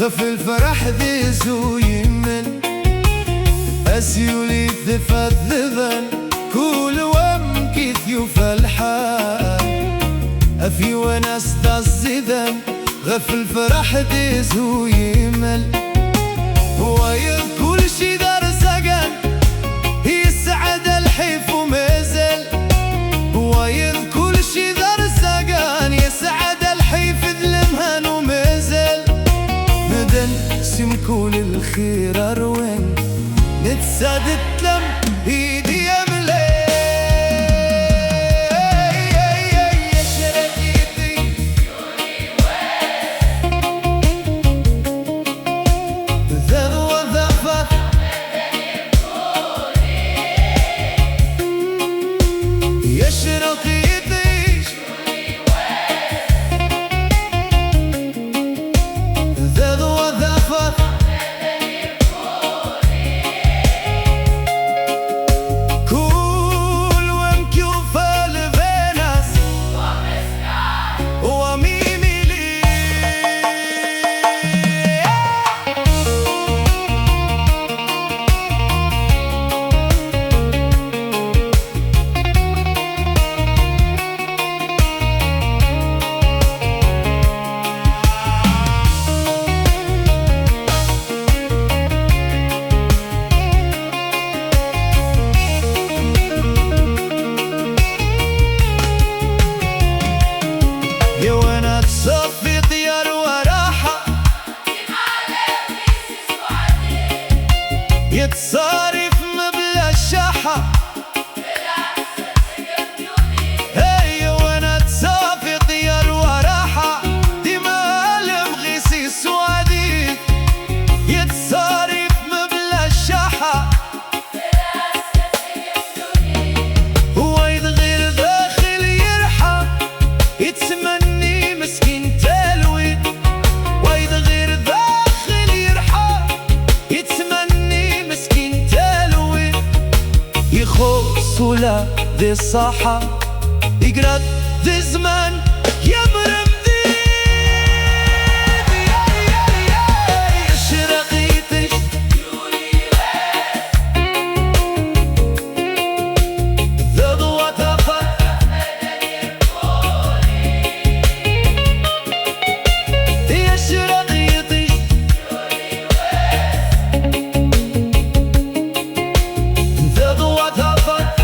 غف الفرح ذي زوي من أسيولي ثفت ذذن كل وم كيثيو فالحال أفي وناس تزيدن غف الفرح ذي زوي من ويض كل شي دار سقن يسعد الحيف ومازل ويض كل شي دار سقن يسعد الحيف ذلمهن ومازل ندن سم كل الخير أروين نتساد تلم ايدي يملي يتصارف مبلا الشحة هي وانا تصافي طيار وراحة دي مالم غيسي سواديد يتصارف مبلا الشحة هو يتغير داخل يرحى يتمني مسكين تلوي ويتغير داخل يرحى يتمني يخص ولا ذي الصحة يقرد ذي زمان يمرم ذي شرقيتش ذا ضوى تفر يا شرقيتش ذا ضوى تفر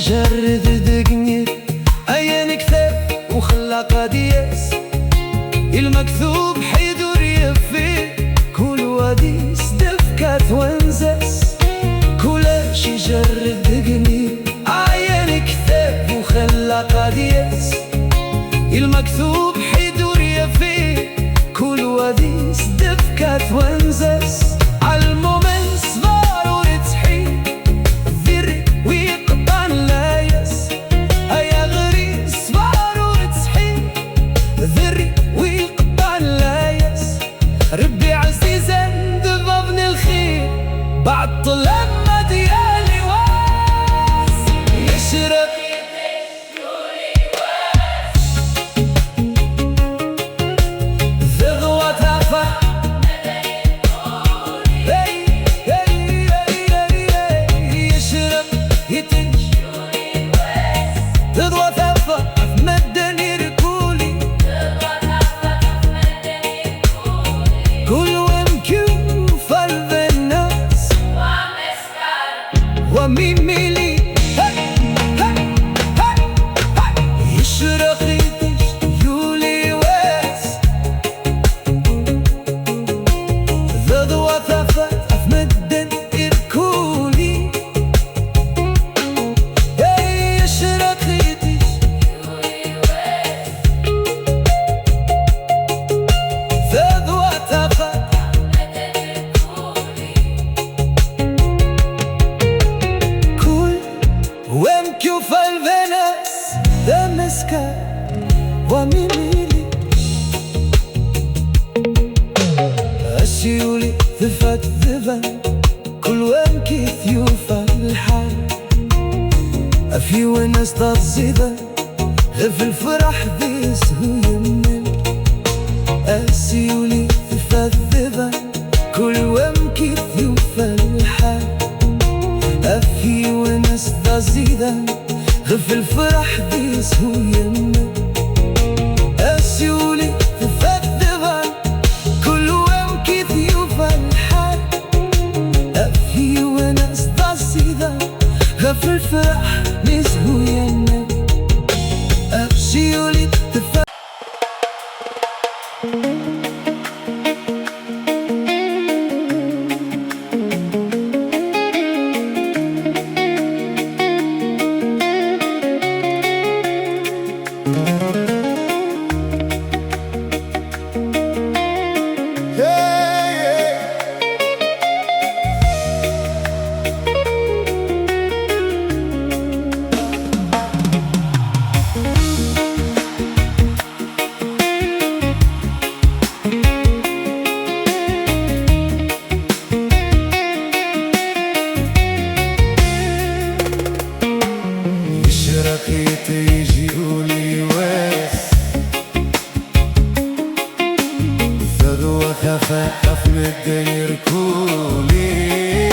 جرد دقنير أين كتاب وخلى قديس المكتوب حيدور يفي كل وديس دفكات وانزاس كل شي جرد دقنير أين كتاب وخلى قديس المكتوب حيدور يفي كل وديس دفكات وانزاس عالمومن صغار ورتحي ذري ويقطن لايس هيا غري صغار ورتحي ذري ويقطن لايس ربي عزيزا ذبابني الخير بعد طلب ديالي واس يشرب ميميلي أسيولي ذفت ذبا كل وين كيثيوف الحال أفي وناس تزيدا غف الفرح ذيس هو يمن أسيولي ذفت ذبا كل وين كيثيوف الحال أفي وناس تزيدا غف الفرح ذيس هو يمن أسيولي ذفت ذبا كل وين كيثيوف الحال أفي وناس تزيدا غف الفرح ذيس هو يمن أسيولي ذفت يجيولي واس ثدوة خفاف من الدنيا ركولي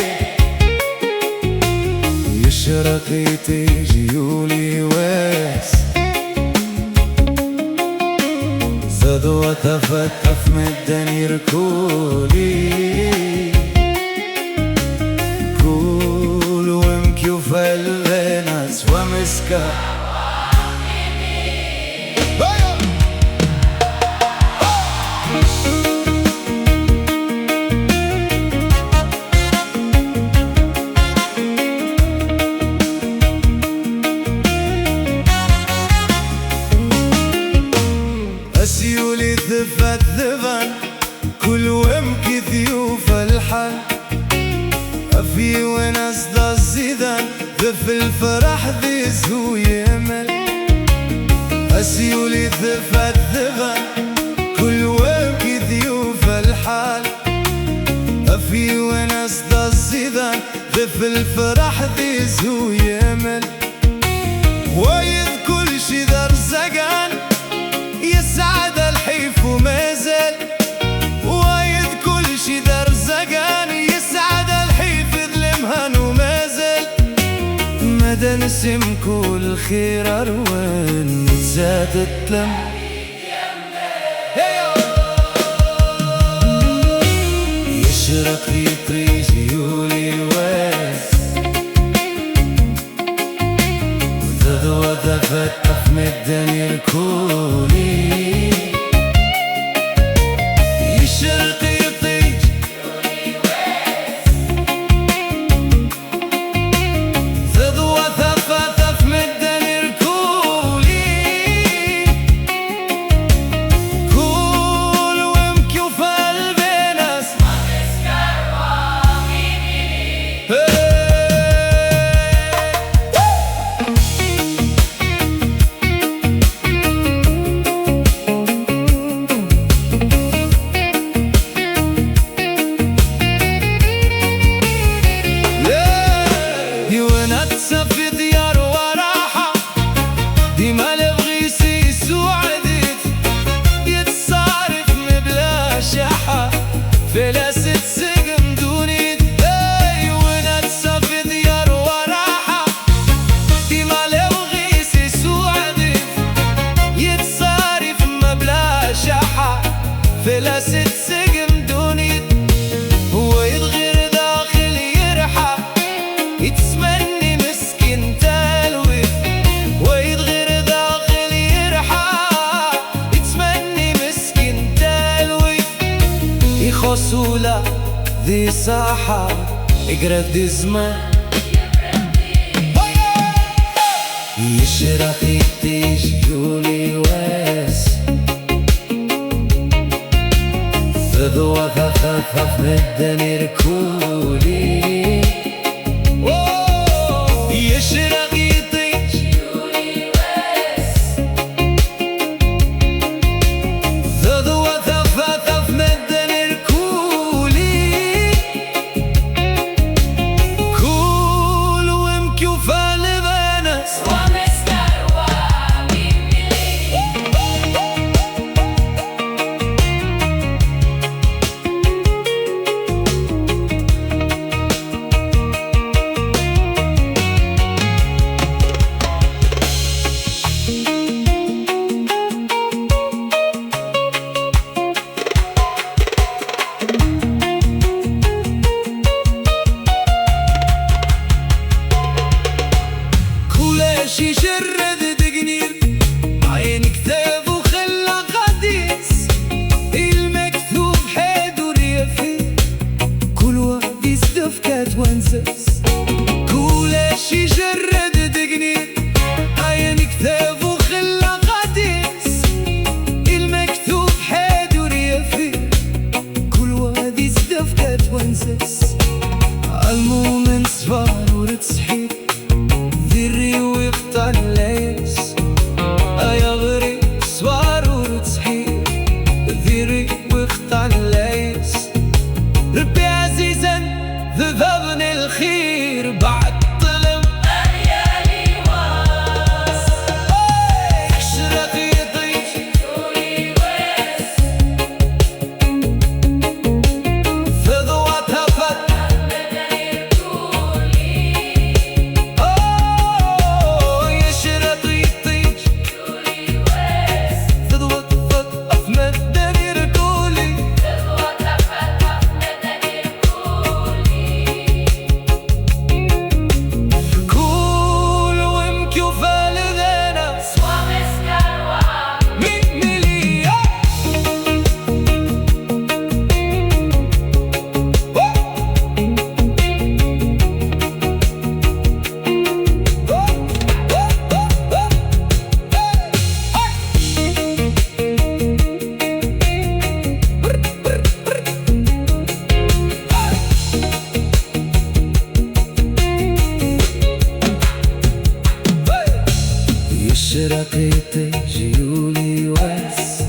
يشرق يجيولي واس ثدوة خفاف من الدنيا ركولي كل ومكيوف الغناس ومسكا أسيولي ذفت ذبان كل ومكي ذيوف الحال أفي وناس الزيدان ذف الفرح ذيس هو يمل أسيولي ذفت ذبان كل ومكي ذيوف الحال أفي وناس الزيدان ذف الفرح ذيس هو يمل ويذ كل شي ذا رزقان يسعد الحيف ومازال وايد كل شي دار زقان يسعد الحيف ظلمهن ومازال مدى نسم كل خير أروان زاد تلم يشرق يطري جيولي واس وذذوة ذفت أفم الدنيا ركولي يشرق يطيج ذذوة ذفت أفم الدنيا ركولي كل ومكيوف البناس في ديار وراحة ديما لبغيسي سوعدت يتصارف مبلا شحة فلاسة سقم دونيت ونتسا في ديار وراحة ديما لبغيسي سوعدت يتصارف مبلا شحة فلاسة سقم دونيت هو يتغير داخل يرحى يتسمني خصولة ذي ساحة اقرب دي زمان يشرق يطيش يولي واس ذذوة خفاف من الدنيا ركولي يشرق يطيش يولي واس ميري وقطع الليس ربي عزيزا ذبابن الخير بعد طلم أريالي واس أشرق يضيج شولي ويس فضواتها فتح بدني كولي يشرق يضيج شولي ويس فضوات فتح في مدني ركولي فضوة فتح بدني كولي كول ومكيو فالذانا سوامس كاروا مليون يشرق يطيج يولي واس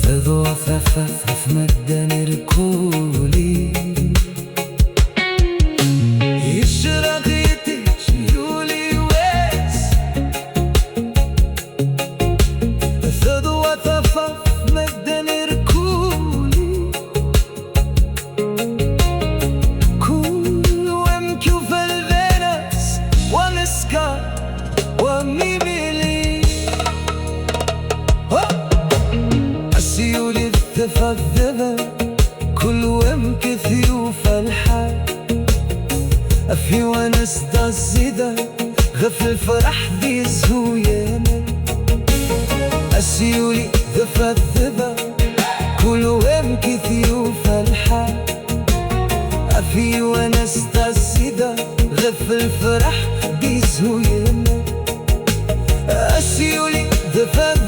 فضوة ثفافة في مدن الكولي يشرق يطيج يولي واس فضوة ثفافة في مدن الكولي كل ومكيو في الفينس والسكار وميبيلي السيولي الثفذبة كل ومك ثيوف الحال أفي ونس الزيدة غف الفرح دي زوينة السيولي ثفذبة كل ومك ثيوف الحال أفي ونس الزيدة غف الفرح دي زوينة السيولي ثفذبة